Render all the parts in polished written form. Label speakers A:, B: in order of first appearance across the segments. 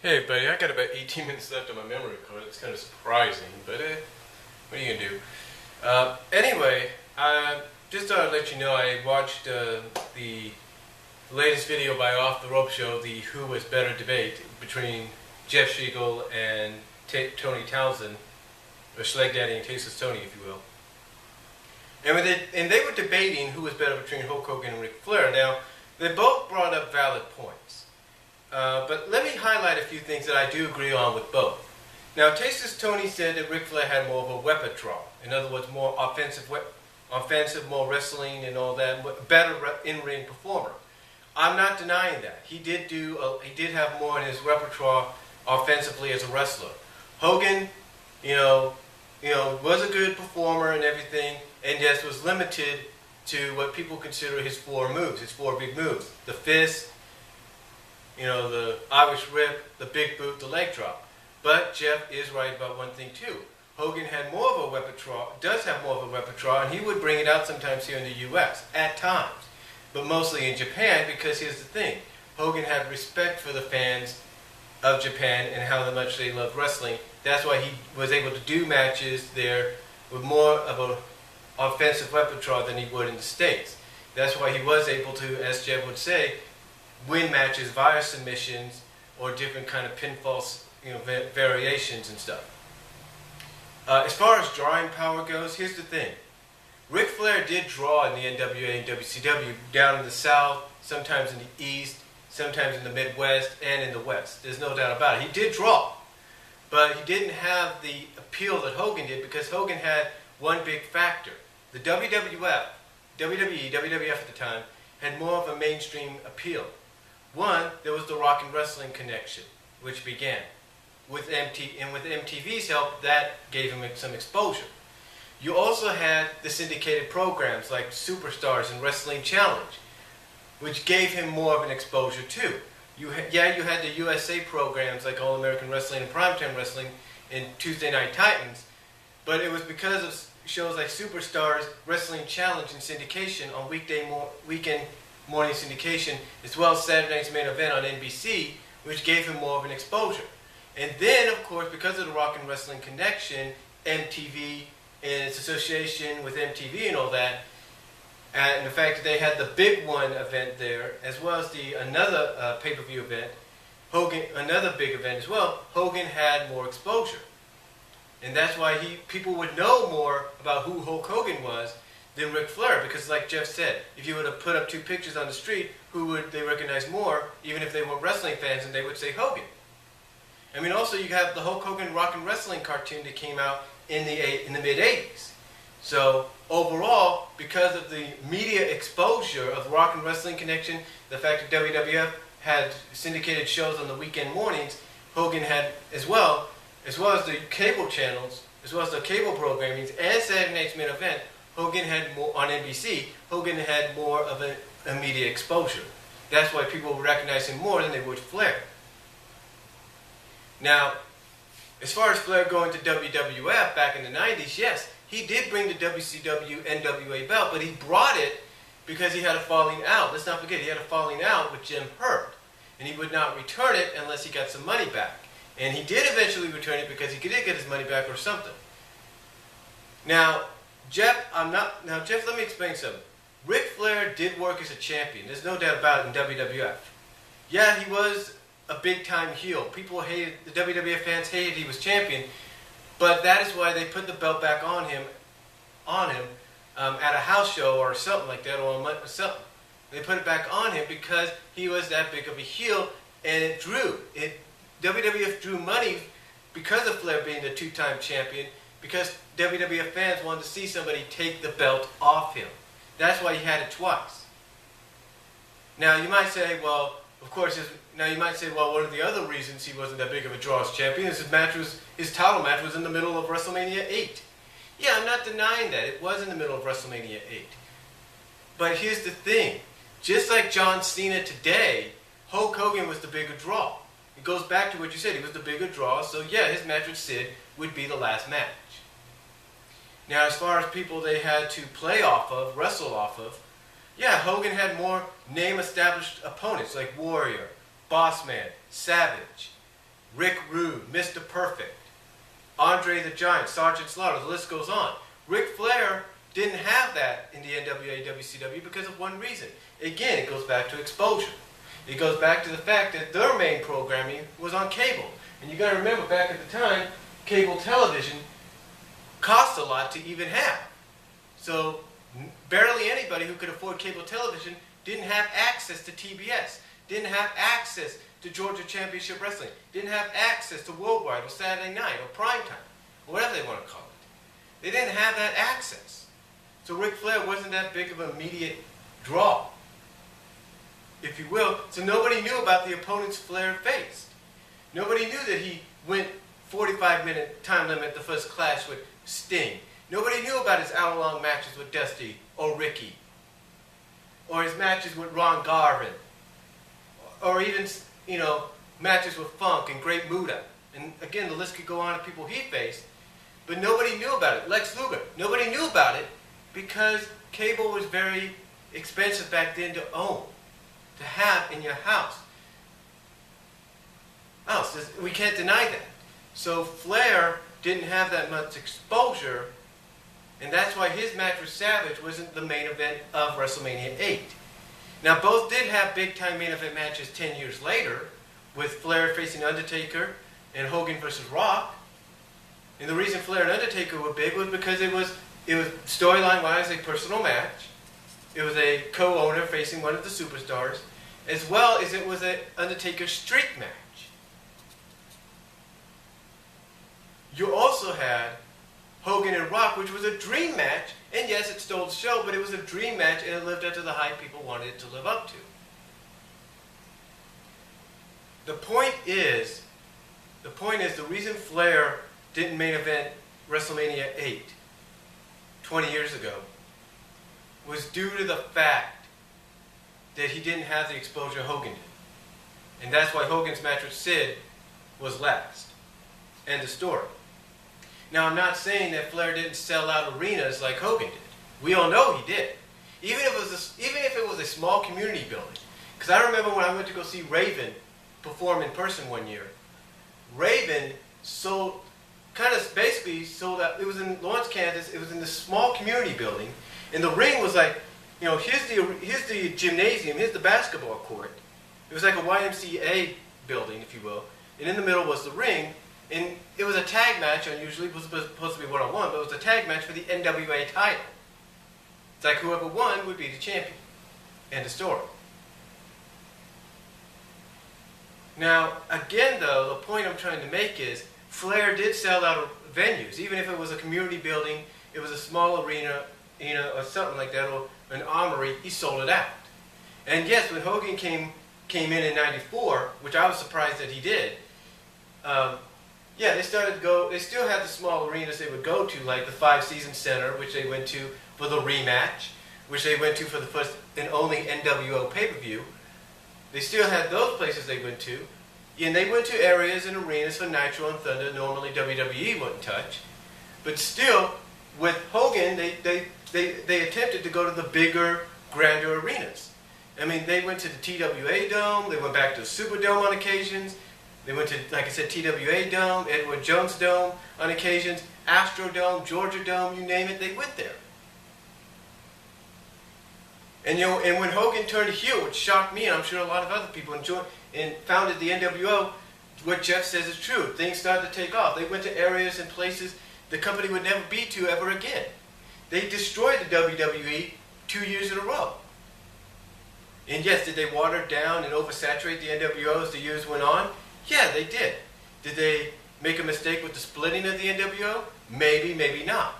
A: Hey buddy, I got about 18 minutes left on my memory card. It's kind of surprising, but what are you going to do? Anyway, just thought I'd let you know I watched the latest video by Off the Rope Show, the Who Was Better debate between Jeff Schlegel and Tony Townsend, or Schleg Daddy and Tasteless Tony, if you will. And they were debating who was better between Hulk Hogan and Ric Flair. Now, they both brought up valid points. But let me highlight a few things that I do agree on with both. Now, Tasteless Tony said that Ric Flair had more of a repertoire. In other words, more offensive, more wrestling and all that, better in-ring performer. I'm not denying that. He did have more in his repertoire offensively as a wrestler. Hogan, was a good performer and everything, and just was limited to what people consider his four moves, his four big moves: the fist, the Irish Rip, the big boot, the leg drop. But Jeff is right about one thing too. Hogan had more of a repertoire, does have more of a repertoire, and he would bring it out sometimes here in the U.S. at times, but mostly in Japan, because here's the thing: Hogan had respect for the fans of Japan and how much they loved wrestling. That's why he was able to do matches there with more of an offensive repertoire than he would in the States. That's why he was able to, as Jeff would say, win matches via submissions or different kind of pinfall, variations and stuff. As far as drawing power goes, here's the thing. Ric Flair did draw in the NWA and WCW down in the South, sometimes in the East, sometimes in the Midwest, and in the West. There's no doubt about it. He did draw, but he didn't have the appeal that Hogan did, because Hogan had one big factor. The WWE, WWF at the time, had more of a mainstream appeal. One, there was the rock and wrestling connection, which began. With MTV's help, that gave him some exposure. You also had the syndicated programs like Superstars and Wrestling Challenge, which gave him more of an exposure too. You had the USA programs like All American Wrestling and Primetime Wrestling and Tuesday Night Titans, but it was because of shows like Superstars, Wrestling Challenge, and syndication on weekend morning syndication, as well as Saturday Night's Main Event on NBC, which gave him more of an exposure. And then, of course, because of the rock and wrestling connection, MTV and its association with MTV and all that, and the fact that they had the Big One event there, as well as another pay-per-view event, another big event as well, Hogan had more exposure. And that's why people would know more about who Hulk Hogan was than Ric Flair, because like Jeff said, if you were to put up two pictures on the street, who would they recognize more, even if they weren't wrestling fans, and they would say Hogan. I mean, also you have the Hulk Hogan rock and wrestling cartoon that came out in the mid-'80s. So overall, because of the media exposure of rock and wrestling connection, the fact that WWF had syndicated shows on the weekend mornings, Hogan had as well as the cable channels, as well as the cable programmings and Saturday Night's Main Event. Hogan had more on NBC. Hogan had more of a media exposure. That's why people would recognize him more than they would Flair. Now, as far as Flair going to WWF back in the 90s, yes, he did bring the WCW NWA belt, but he brought it because he had a falling out. Let's not forget, he had a falling out with Jim Herd, and he would not return it unless he got some money back. And he did eventually return it because he did get his money back or something. Now, Jeff, let me explain something. Ric Flair did work as a champion. There's no doubt about it in WWF. Yeah, he was a big-time heel. People hated, the WWF fans hated he was champion, but that is why they put the belt back on him at a house show or something like that, or something. They put it back on him because he was that big of a heel, and WWF drew money because of Flair being the two-time champion, because WWF fans wanted to see somebody take the belt off him. That's why he had it twice. Now you might say, well, of course, one of the other reasons he wasn't that big of a draw as champion is his title match was in the middle of WrestleMania 8. Yeah, I'm not denying that. It was in the middle of WrestleMania 8. But here's the thing. Just like John Cena today, Hulk Hogan was the bigger draw. It goes back to what you said. He was the bigger draw, so yeah, his match with Sid would be the last match. Now, as far as people they had to wrestle off of, yeah, Hogan had more name-established opponents like Warrior, Bossman, Savage, Rick Rude, Mr. Perfect, Andre the Giant, Sergeant Slaughter, the list goes on. Ric Flair didn't have that in the NWA WCW because of one reason. Again, it goes back to exposure. It goes back to the fact that their main programming was on cable. And you got to remember, back at the time, cable television cost a lot to even have. So barely anybody who could afford cable television didn't have access to TBS, didn't have access to Georgia Championship Wrestling, didn't have access to Worldwide or Saturday Night or Primetime, or whatever they want to call it. They didn't have that access. So Ric Flair wasn't that big of an immediate draw, if you will. So nobody knew about the opponents Flair faced. Nobody knew that he went 45-minute time limit the first clash with Sting. Nobody knew about his hour-long matches with Dusty or Ricky, or his matches with Ron Garvin, or even, matches with Funk and Great Muta. And again, the list could go on of people he faced, but nobody knew about it. Lex Luger, nobody knew about it because cable was very expensive back then to own, to have in your house. We can't deny that. So Flair didn't have that much exposure, and that's why his match with Savage wasn't the main event of WrestleMania 8. Now, both did have big-time main event matches 10 years later, with Flair facing Undertaker and Hogan versus Rock. And the reason Flair and Undertaker were big was because it was storyline-wise a personal match. It was a co-owner facing one of the superstars, as well as it was an Undertaker streak match. You also had Hogan and Rock, which was a dream match, and yes, it stole the show, but it was a dream match, and it lived up to the hype people wanted it to live up to. The point is the reason Flair didn't main event WrestleMania 8 20 years ago was due to the fact that he didn't have the exposure Hogan did. And that's why Hogan's match with Sid was last. End of story. Now, I'm not saying that Flair didn't sell out arenas like Hogan did. We all know he did. Even if it was a small community building. Because I remember when I went to go see Raven perform in person one year, Raven basically sold out. It was in Lawrence, Kansas. It was in this small community building. And the ring was like, here's the gymnasium, here's the basketball court. It was like a YMCA building, if you will. And in the middle was the ring. And it was a tag match, unusually. It was supposed to be one-on-one, but it was a tag match for the NWA title. It's like whoever won would be the champion. End of story. Now, again, though, the point I'm trying to make is Flair did sell out venues. Even if it was a community building, it was a small arena, or something like that, or an armory, he sold it out. And yes, when Hogan came in '94, which I was surprised that he did, they still had the small arenas they would go to, like the Five Seasons Center, which they went to for the rematch, which they went to for the first and only NWO pay-per-view. They still had those places they went to, and they went to areas and arenas for Nitro and Thunder normally WWE wouldn't touch. But still, with Hogan, they attempted to go to the bigger, grander arenas. I mean, they went to the TWA Dome, they went back to the Superdome on occasions, they went to, like I said, TWA Dome, Edward Jones Dome on occasions, Astro Dome, Georgia Dome, you name it, they went there. And and when Hogan turned heel, which shocked me, and I'm sure a lot of other people, and founded the NWO, what Jeff says is true. Things started to take off. They went to areas and places the company would never be to ever again. They destroyed the WWE 2 years in a row. And yes, did they water down and oversaturate the NWO as the years went on? Yeah, they did. Did they make a mistake with the splitting of the NWO? Maybe, maybe not.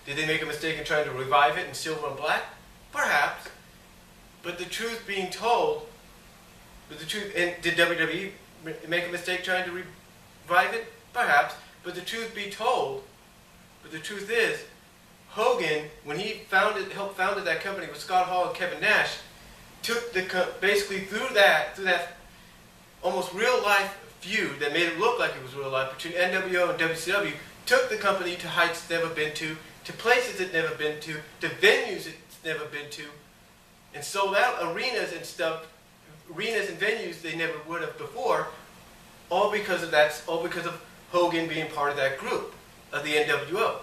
A: Did they make a mistake in trying to revive it in silver and black? Perhaps. But the truth being told, and did WWE make a mistake trying to revive it? Perhaps. But the truth be told, the truth is, Hogan, when he helped founded that company with Scott Hall and Kevin Nash, took basically through that almost real life feud that made it look like it was real life between NWO and WCW, took the company to heights it's never been to places it's never been to venues it's never been to, and sold out arenas and venues they never would have before, All because of that. All because of Hogan being part of that group of the NWO.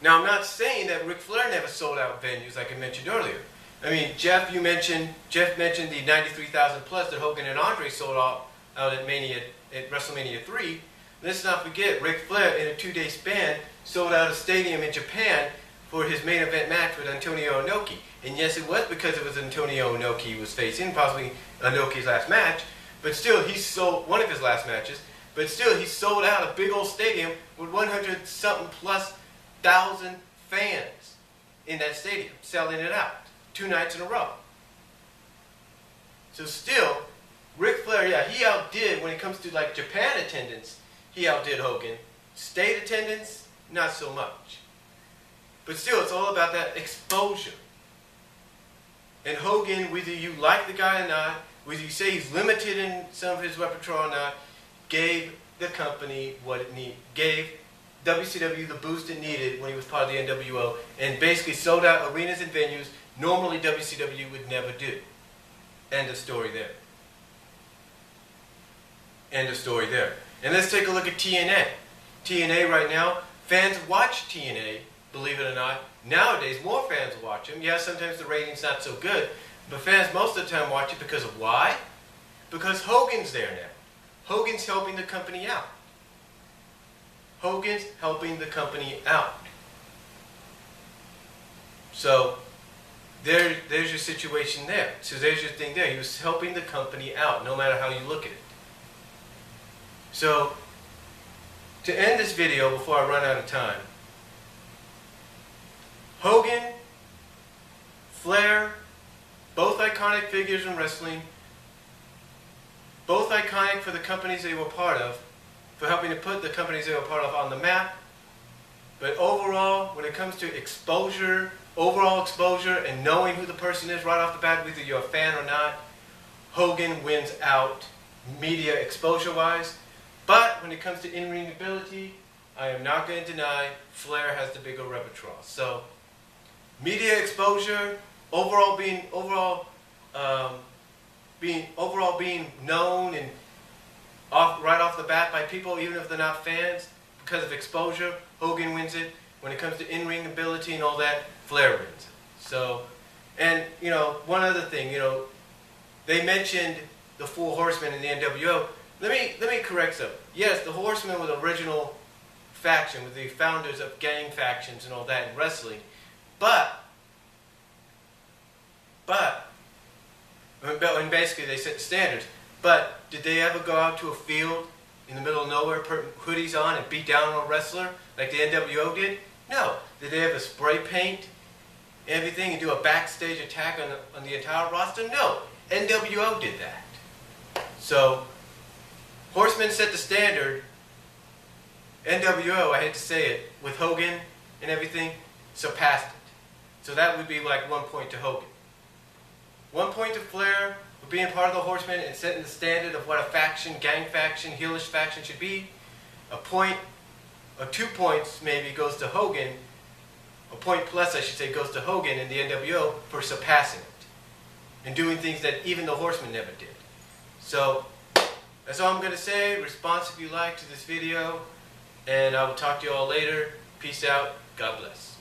A: Now, I'm not saying that Ric Flair never sold out venues, like I mentioned earlier. I mean, Jeff mentioned the 93,000 plus that Hogan and Andre sold out at WrestleMania 3. Let's not forget, Ric Flair, in a 2-day span, sold out a stadium in Japan for his main event match with Antonio Inoki. And yes, it was because it was Antonio Inoki he was facing, possibly Inoki's last match. But still, he sold one of his last matches. But still, he sold out a big old stadium with 100-something plus thousand fans in that stadium, selling it out 2 nights in a row. So still, Ric Flair, yeah, he outdid, when it comes to like Japan attendance, he outdid Hogan. State attendance, not so much. But still, it's all about that exposure. And Hogan, whether you like the guy or not, whether you say he's limited in some of his repertoire or not, gave the company what it needed, gave WCW the boost it needed when he was part of the NWO, and basically sold out arenas and venues normally WCW would never do. End of story there. End of story there. And let's take a look at TNA. TNA right now, fans watch TNA, believe it or not. Nowadays, more fans watch them. Yeah, sometimes the rating's not so good, but fans most of the time watch it because of why? Because Hogan's there now. Hogan's helping the company out. Hogan's helping the company out. So, there's your situation there. So there's your thing there. He was helping the company out, no matter how you look at it. So, to end this video before I run out of time, Hogan, Flair, both iconic figures in wrestling, both iconic for the companies they were part of, for helping to put the companies they were part of on the map. But overall, when it comes to exposure, overall exposure, and knowing who the person is right off the bat, whether you're a fan or not, Hogan wins out media exposure-wise. But when it comes to in-ring ability, I am not going to deny Flair has the bigger repertoire. So, media exposure, overall being known and right off the bat by people, even if they're not fans, because of exposure, Hogan wins it. When it comes to in-ring ability and all that, Flair wins it. So, and one other thing, they mentioned the 4 Horsemen in the NWO. Let me correct something. Yes, the Horsemen were the original faction, with the founders of gang factions and all that in wrestling. And basically they set the standards. But did they ever go out to a field in the middle of nowhere, put hoodies on and beat down on a wrestler like the NWO did? No. Did they ever spray paint everything and do a backstage attack on the entire roster? No. NWO did that. So, Horsemen set the standard. NWO, I hate to say it, with Hogan and everything, surpassed it. So that would be like 1 point to Hogan. 1 point to Flair for being part of the Horsemen and setting the standard of what a faction, gang faction, heelish faction should be. A point, or 2 points maybe, goes to Hogan. A point plus, I should say, goes to Hogan and the NWO for surpassing it. And doing things that even the Horsemen never did. So, that's all I'm going to say. Response if you like to this video. And I will talk to you all later. Peace out. God bless.